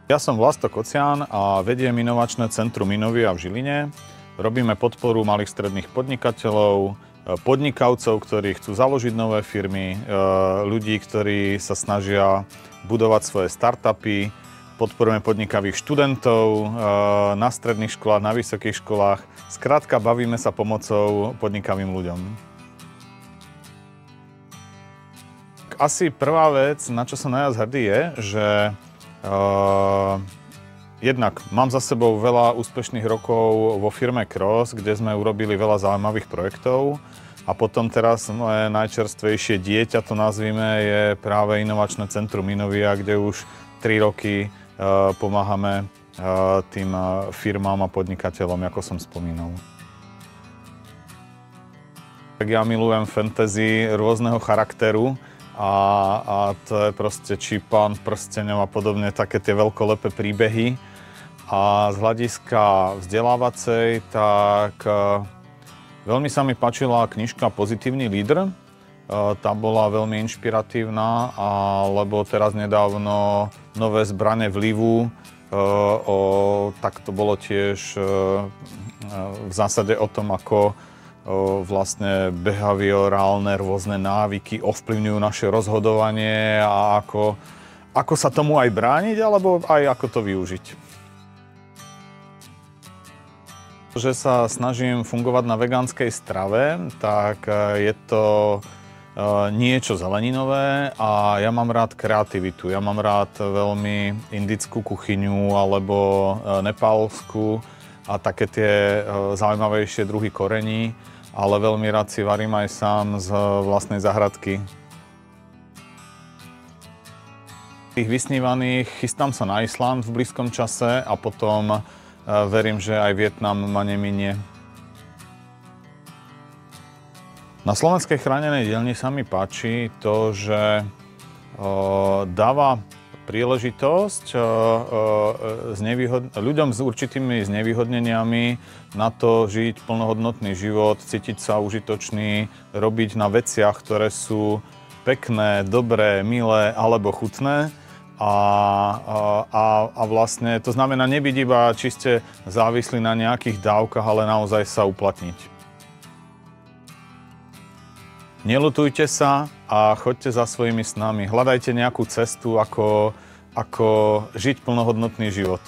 Ja som Vlasto Kocián a vediem Inovačné centrum Inovia v Žiline. Robíme podporu malých stredných podnikateľov, podnikavcov, ktorí chcú založiť nové firmy, ľudí, ktorí sa snažia budovať svoje startupy. Podporujeme podnikavých študentov na stredných školách, na vysokých školách. Skrátka, bavíme sa pomocou podnikavým ľuďom. Asi prvá vec, na čo som najviac hrdý, je, že jednak mám za sebou veľa úspešných rokov vo firme Cross, kde sme urobili veľa zaujímavých projektov. A potom teraz moje najčerstvejšie dieťa, to nazvime, je práve Inovačné centrum Inovia, kde už 3 roky pomáhame tým firmám a podnikateľom, ako som spomínal. Ja milujem fantasy rôzneho charakteru. A to je proste či Pán prsteňov a podobne, také tie veľkolepé príbehy. A z hľadiska vzdelávacej, tak veľmi sa mi páčila knižka Pozitívny lídr. Tá bola veľmi inšpiratívna, lebo teraz nedávno Nové zbrane vlivu, tak to bolo tiež v zásade o tom, ako vlastne behaviorálne rôzne návyky ovplyvňujú naše rozhodovanie a ako sa tomu aj brániť, alebo aj ako to využiť. Že sa snažím fungovať na vegánskej strave, tak je to niečo zeleninové a ja mám rád kreativitu. Ja mám rád veľmi indickú kuchyňu alebo nepálskú a také tie zaujímavejšie druhy korení. Ale veľmi rád si varím aj sám z vlastnej záhradky. Tých vysnívaných chystám sa na Island v blízkom čase a potom verím, že aj Vietnam ma neminie. Na Slovenskej chránenej dielni sa mi páči to, že dáva príležitosť ľuďom s určitými znevýhodneniami na to žiť plnohodnotný život, cítiť sa užitočný, robiť na veciach, ktoré sú pekné, dobré, milé alebo chutné. A vlastne to znamená nebyť iba čiste závislý na nejakých dávkach, ale naozaj sa uplatniť. Neľutujte sa a choďte za svojimi snami. Hľadajte nejakú cestu, ako žiť plnohodnotný život.